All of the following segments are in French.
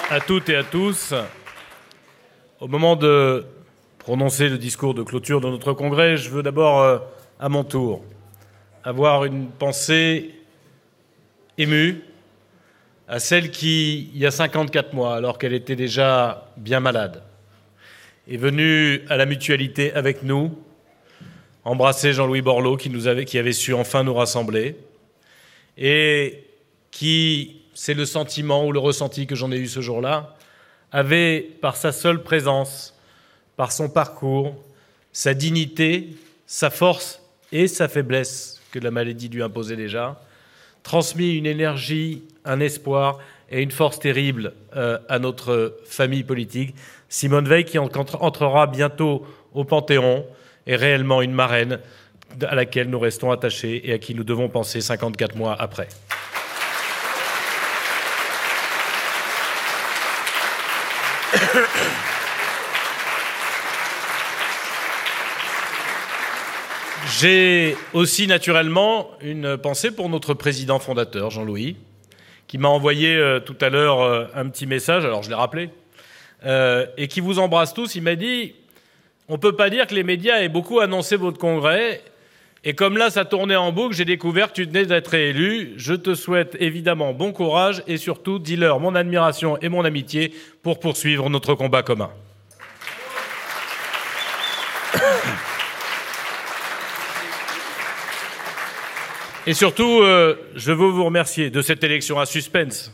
à toutes et à tous. Au moment de prononcer le discours de clôture de notre congrès, je veux d'abord, à mon tour, avoir une pensée émue à celle qui, il y a 54 mois, alors qu'elle était déjà bien malade, est venue à la Mutualité avec nous, embrasser Jean-Louis Borloo qui avait su enfin nous rassembler, et qui, c'est le sentiment ou le ressenti que j'en ai eu ce jour-là, avait, par sa seule présence, par son parcours, sa dignité, sa force et sa faiblesse que la maladie lui imposait déjà, transmis une énergie, un espoir et une force terrible à notre famille politique. Simone Veil, qui entrera bientôt au Panthéon, est réellement une marraine à laquelle nous restons attachés et à qui nous devons penser 54 mois après. J'ai aussi naturellement une pensée pour notre président fondateur, Jean-Louis, qui m'a envoyé tout à l'heure un petit message, alors je l'ai rappelé, et qui vous embrasse tous. Il m'a dit « On ne peut pas dire que les médias aient beaucoup annoncé votre congrès, et comme là ça tournait en boucle, j'ai découvert que tu venais d'être réélu. Je te souhaite évidemment bon courage et surtout dis-leur mon admiration et mon amitié pour poursuivre notre combat commun. » Et surtout, je veux vous remercier de cette élection à suspense.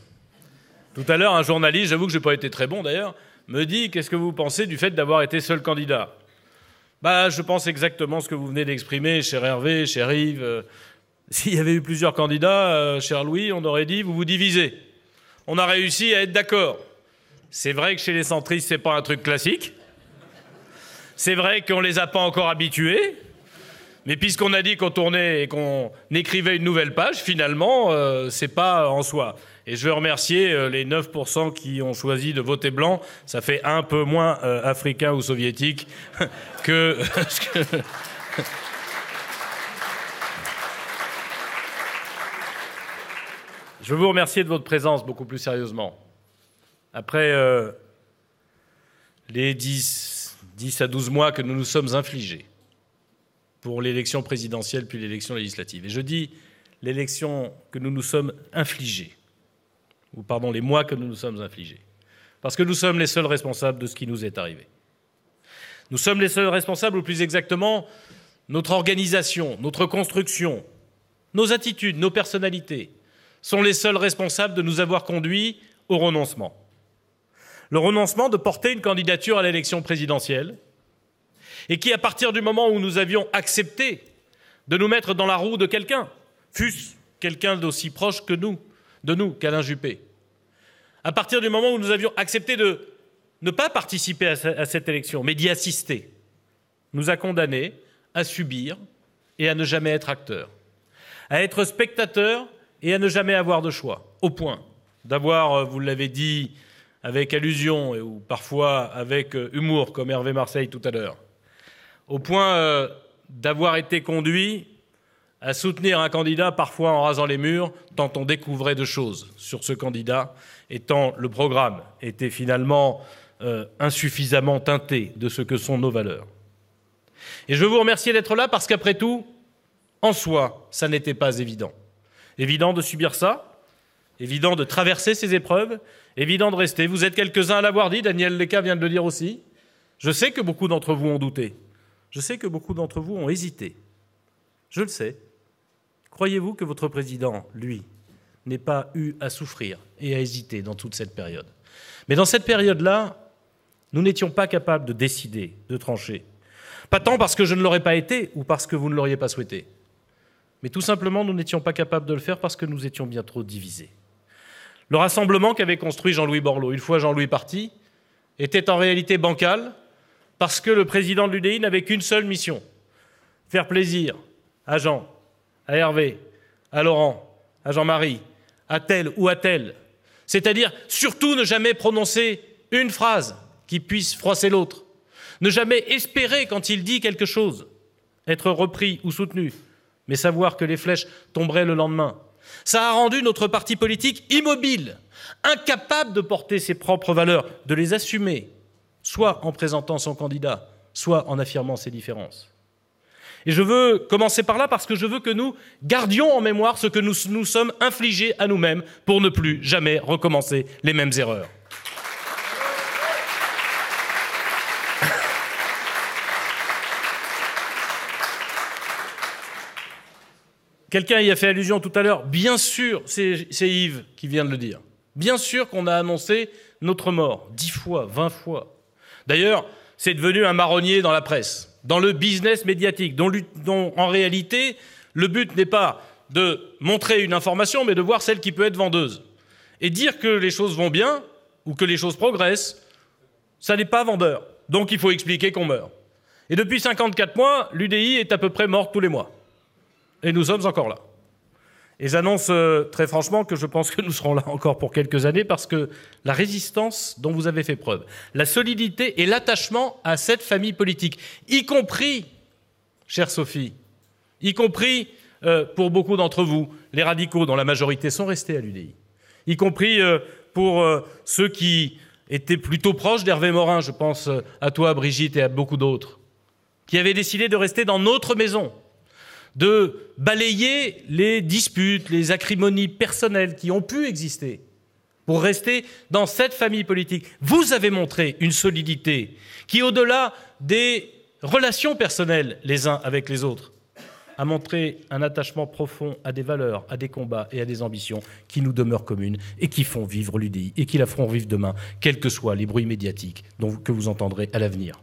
Tout à l'heure, un journaliste, j'avoue que je n'ai pas été très bon d'ailleurs, me dit « Qu'est-ce que vous pensez du fait d'avoir été seul candidat ?» Je pense exactement ce que vous venez d'exprimer, cher Hervé, cher Yves. S'il y avait eu plusieurs candidats, cher Louis, on aurait dit « Vous vous divisez ». On a réussi à être d'accord. C'est vrai que chez les centristes, ce n'est pas un truc classique. C'est vrai qu'on ne les a pas encore habitués. Mais puisqu'on a dit qu'on tournait et qu'on écrivait une nouvelle page, finalement, c'est pas en soi. Et je veux remercier les 9% qui ont choisi de voter blanc. Ça fait un peu moins africain ou soviétique que... Je veux vous remercier de votre présence beaucoup plus sérieusement. Après les 10 à 12 mois que nous nous sommes infligés, pour l'élection présidentielle puis l'élection législative. Et je dis l'élection que nous nous sommes infligés, ou pardon, les mois que nous nous sommes infligés, parce que nous sommes les seuls responsables de ce qui nous est arrivé. Nous sommes les seuls responsables, ou plus exactement, notre organisation, notre construction, nos attitudes, nos personnalités, sont les seuls responsables de nous avoir conduits au renoncement. Le renoncement de porter une candidature à l'élection présidentielle, et qui, à partir du moment où nous avions accepté de nous mettre dans la roue de quelqu'un, fût-ce quelqu'un d'aussi proche que de nous, qu'Alain Juppé, à partir du moment où nous avions accepté de ne pas participer à cette élection, mais d'y assister, nous a condamnés à subir et à ne jamais être acteurs, à être spectateurs et à ne jamais avoir de choix, au point d'avoir, vous l'avez dit avec allusion ou parfois avec humour, comme Hervé Marseille tout à l'heure, au point d'avoir été conduit à soutenir un candidat parfois en rasant les murs, tant on découvrait de choses sur ce candidat, et tant le programme était finalement insuffisamment teinté de ce que sont nos valeurs. Et je veux vous remercier d'être là parce qu'après tout, en soi, ça n'était pas évident. Évident de subir ça, évident de traverser ces épreuves, évident de rester. Vous êtes quelques-uns à l'avoir dit, Daniel Leca vient de le dire aussi. Je sais que beaucoup d'entre vous ont douté. Je sais que beaucoup d'entre vous ont hésité. Je le sais. Croyez-vous que votre président, lui, n'ait pas eu à souffrir et à hésiter dans toute cette période? Mais dans cette période-là, nous n'étions pas capables de décider, de trancher. Pas tant parce que je ne l'aurais pas été ou parce que vous ne l'auriez pas souhaité. Mais tout simplement, nous n'étions pas capables de le faire parce que nous étions bien trop divisés. Le rassemblement qu'avait construit Jean-Louis Borloo, une fois Jean-Louis parti, était en réalité bancal, parce que le président de l'UDI n'avait qu'une seule mission, faire plaisir à Jean, à Hervé, à Laurent, à Jean-Marie, à tel ou à tel. C'est-à-dire, surtout ne jamais prononcer une phrase qui puisse froisser l'autre. Ne jamais espérer, quand il dit quelque chose, être repris ou soutenu, mais savoir que les flèches tomberaient le lendemain. Ça a rendu notre parti politique immobile, incapable de porter ses propres valeurs, de les assumer, soit en présentant son candidat, soit en affirmant ses différences. Et je veux commencer par là parce que je veux que nous gardions en mémoire ce que nous nous sommes infligés à nous-mêmes pour ne plus jamais recommencer les mêmes erreurs. Quelqu'un y a fait allusion tout à l'heure. Bien sûr, c'est Yves qui vient de le dire. Bien sûr qu'on a annoncé notre mort 10 fois, 20 fois. D'ailleurs, c'est devenu un marronnier dans la presse, dans le business médiatique, dont en réalité, le but n'est pas de montrer une information, mais de voir celle qui peut être vendeuse. Et dire que les choses vont bien ou que les choses progressent, ça n'est pas vendeur. Donc il faut expliquer qu'on meurt. Et depuis 54 mois, l'UDI est à peu près morte tous les mois. Et nous sommes encore là. Et j'annonce très franchement que je pense que nous serons là encore pour quelques années parce que la résistance dont vous avez fait preuve, la solidité et l'attachement à cette famille politique, y compris, chère Sophie, y compris pour beaucoup d'entre vous, les radicaux dont la majorité sont restés à l'UDI, y compris pour ceux qui étaient plutôt proches d'Hervé Morin, je pense à toi, Brigitte, et à beaucoup d'autres, qui avaient décidé de rester dans notre maison, de balayer les disputes, les acrimonies personnelles qui ont pu exister pour rester dans cette famille politique. Vous avez montré une solidité qui, au-delà des relations personnelles les uns avec les autres, a montré un attachement profond à des valeurs, à des combats et à des ambitions qui nous demeurent communes et qui font vivre l'UDI et qui la feront vivre demain, quels que soient les bruits médiatiques que vous entendrez à l'avenir.